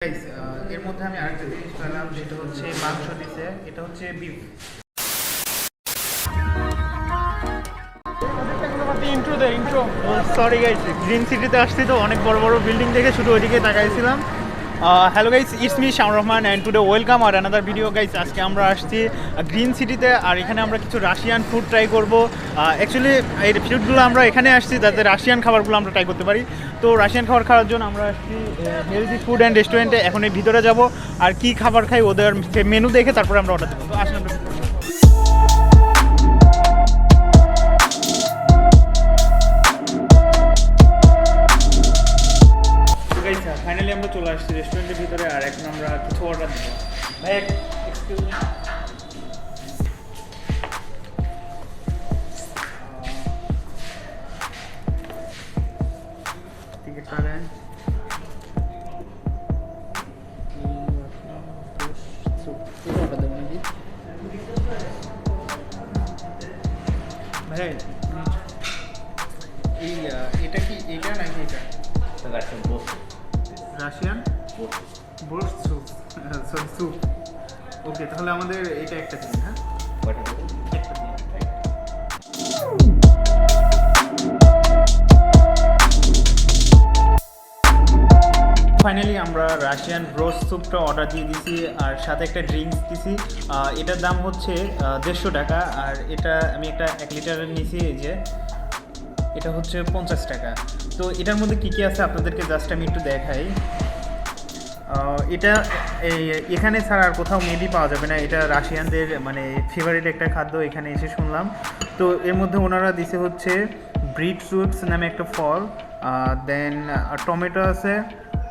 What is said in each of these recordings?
Guys এর মধ্যে আমি আরেকটা জিনিস পেলাম যেটা হচ্ছে মাংস দিছে, এটা হচ্ছে beef. Intro sorry guys, green সিটিতে আসছি তো অনেক বড় বড় বিল্ডিং দেখে শুধু ওইদিকে তাকাইছিলাম। Hello guys, it's me Shawon Rahman and today welcome আর অ্যানাদার ভিডিও। গাইস আজকে আমরা আসছি গ্রিন সিটিতে, আর এখানে আমরা কিছু রাশিয়ান ফুড ট্রাই করবো। অ্যাকচুয়ালি এই ফুডগুলো আমরা এখানে আসছি যাতে রাশিয়ান খাবারগুলো আমরা ট্রাই করতে পারি। তো রাশিয়ান খাবার খাওয়ার জন্য আমরা আসছি হেলদি ফুড অ্যান্ড রেস্টুরেন্টে। এখন এই ভিতরে যাব আর কি খাবার খাই ওদের মেনু দেখে তারপরে আমরা অর্ডার দেবো। তো আসেন আমরা ফাইনালি আমরা চলে আসছি রেস্টুরেন্টের ভিতরে, আর এখন আমরা কিছু অর্ডার দেবো। ভাই এক্সকিউজ মি, টিকিট পাবেন। ভাই এই এটা কি এটা নাকি এটা রাশিয়ান বোর্শ স্যুপ, সরি স্যুপ। ওকে, তাহলে আমাদের এটা একটা দিন। হ্যাঁ একটা দিন। ফাইনালি আমরা রাশিয়ান ব্রোস স্যুপটা অর্ডার দিয়ে দিছি, আর সাথে একটা ড্রিঙ্কস দিছি। এটার দাম হচ্ছে 150 টাকা, আর এটা আমি একটা 1 লিটারের নিছি, এই যে এটা হচ্ছে 50 টাকা। তো এটার মধ্যে কী কী আছে আপনাদেরকে জাস্ট আমি একটু দেখাই। এটা এখানে ছাড়া আর কোথাও মেবি পাওয়া যাবে না, এটা রাশিয়ানদের মানে ফেভারিট একটা খাদ্য, এখানে এসে শুনলাম। তো এর মধ্যে ওনারা দিছে হচ্ছে বিট রুটস নামে একটা ফল, দেন টমেটো আছে,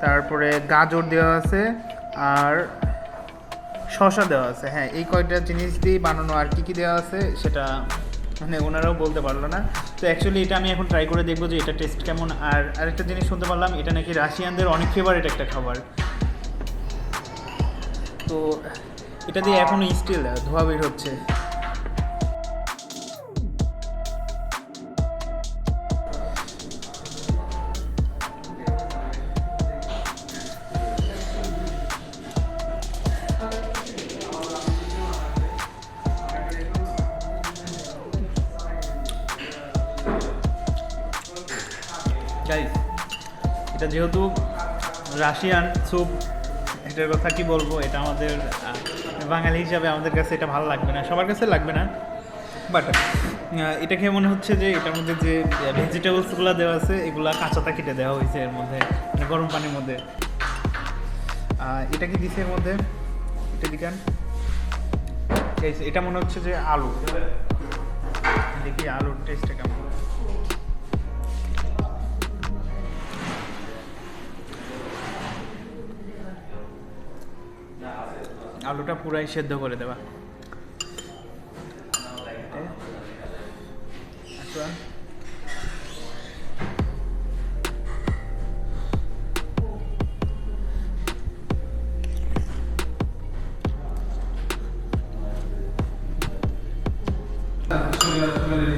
তারপরে গাজর দেওয়া আছে, আর শসা দেওয়া আছে। হ্যাঁ, এই কয়টা জিনিস দিয়েই বানানো। আর কী কী দেওয়া আছে সেটা মানে ওনারাও বলতে পারলো না। তো অ্যাকচুয়ালি এটা আমি এখন ট্রাই করে দেখবো যে এটা টেস্ট কেমন। আর আরেকটা জিনিস শুনতে পারলাম, এটা নাকি রাশিয়ানদের অনেক ফেভারিট একটা খাবার। তো এটা দিয়ে এখনও স্টিল ধোয়া বের হচ্ছে। গাইস এটা যেহেতু রাশিয়ান স্যুপ, এটার কথা কি বলবো, এটা আমাদের বাঙালি হিসাবে আমাদের কাছে এটা ভালো লাগবে না, সবার কাছে লাগবে না। বাট এটা খেয়ে মনে হচ্ছে যে এটার মধ্যে যে ভেজিটেবলসগুলো দেওয়া আছে এগুলা কাঁচাটা কেটে দেওয়া হয়েছে এর মধ্যে, গরম পানির মধ্যে। এটা কি দিছে এর মধ্যে, এটা দিকান এটা মনে হচ্ছে যে আলু। দেখি আলুর টেস্টটা কেমন। আলুটা পুরাই সেদ্ধ করে দেওয়া।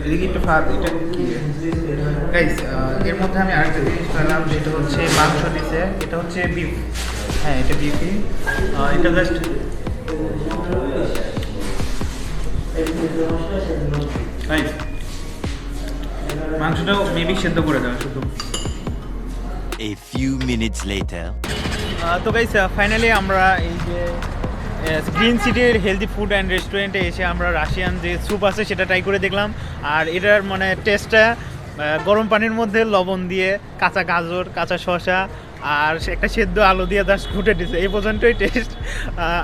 এদিকে একটু ফাঁদ, এটা কি গাইস এর মধ্যে আমি আরেকটা জিনিস পেলাম যেটা হচ্ছে মাংস দিছে, এটা হচ্ছে বিফ। হ্যাঁ এটা বিফই, এটা জাস্ট মাংসটাও মেবি সেদ্ধ করে দেওয়া শুধু। A few minutes later. তো গাইস ফাইনালি আমরা এই যে গ্রিন সিটির হেলদি ফুড অ্যান্ড রেস্টুরেন্টে এসে আমরা রাশিয়ান যে স্যুপ আছে সেটা ট্রাই করে দেখলাম। আর এটার মানে টেস্টটা গরম পানির মধ্যে লবণ দিয়ে, কাঁচা গাজর, কাঁচা শসা আর একটা সেদ্ধ আলু দিয়ে জাস্ট ঘুটে দিছে, এই পর্যন্তই টেস্ট।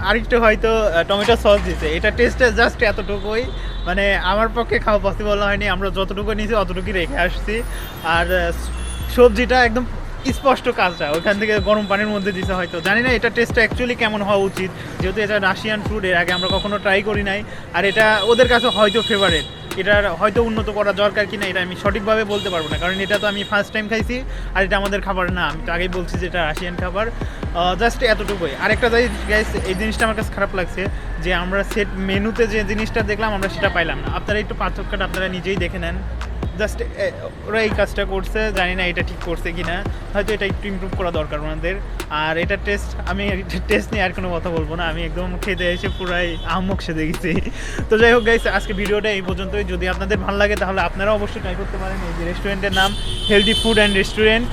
আরেকটু হয়তো টমেটো সস দিছে, এটা টেস্টটা জাস্ট এতটুকুই, মানে আমার পক্ষে খাওয়া পসিবল হয়নি। আমরা যতটুকু নিয়েছি অতটুকুই রেখে আসছি। আর সবজিটা একদম স্পষ্ট কাজটা ওইখান থেকে গরম পানির মধ্যে দিতে, হয়তো জানি না এটা টেস্টটা অ্যাকচুয়ালি কেমন হওয়া উচিত, যেহেতু এটা রাশিয়ান ফুড, এর আগে আমরা কখনো ট্রাই করি নাই। আর এটা ওদের কাছে হয়তো ফেভারিট, এটার হয়তো উন্নত করা দরকার কিনা এটা আমি সঠিকভাবে বলতে পারবো না, কারণ এটা তো আমি ফার্স্ট টাইম খাইছি আর এটা আমাদের খাবার না। আমি তো আগেই বলছি যে এটা রাশিয়ান খাবার, জাস্ট এতটুকুই। আরেকটা গাইস এই জিনিসটা আমার কাছে খারাপ লাগছে যে আমরা সেট মেনুতে যে জিনিসটা দেখলাম আমরা সেটা পাইলাম না। আপনারা একটু পার্থক্যটা আপনারা নিজেই দেখে নেন। জাস্ট ওরা এই কাজটা করছে, জানি না এটা ঠিক করছে কি না, হয়তো এটা একটু ইমপ্রুভ করা দরকার ওনাদের। আর এটা টেস্ট, আমি টেস্ট নিয়ে আর কোনো কথা বলবো না, আমি একদম খেতে এসে পুরাই আহম্মক সেজে গেছি। তো যাই হোক গাইস, আজকে ভিডিওটা এই পর্যন্তই। যদি আপনাদের ভালো লাগে তাহলে আপনারাও অবশ্যই ট্রাই করতে পারেন। এই যে রেস্টুরেন্টের নাম হেলদি ফুড অ্যান্ড রেস্টুরেন্ট।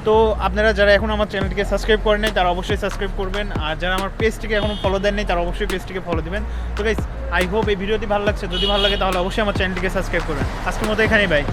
তো আপনারা যারা এখন আমার চ্যানেলটিকে সাবস্ক্রাইব করেন নাই তারা অবশ্যই সাবস্ক্রাইব করবেন, আর যারা আমার পেজটিকে এখনও ফলো দেন নাই তারা অবশ্যই পেজটিকে ফলো দিবেন। তো গাইস, আই হোপ এই ভিডিওটি ভালো লাগছে। যদি ভালো লাগে তাহলে অবশ্যই আমার চ্যানেলটিকে সাবস্ক্রাইব করবেন। আজকের মতো এখানেই, বাই।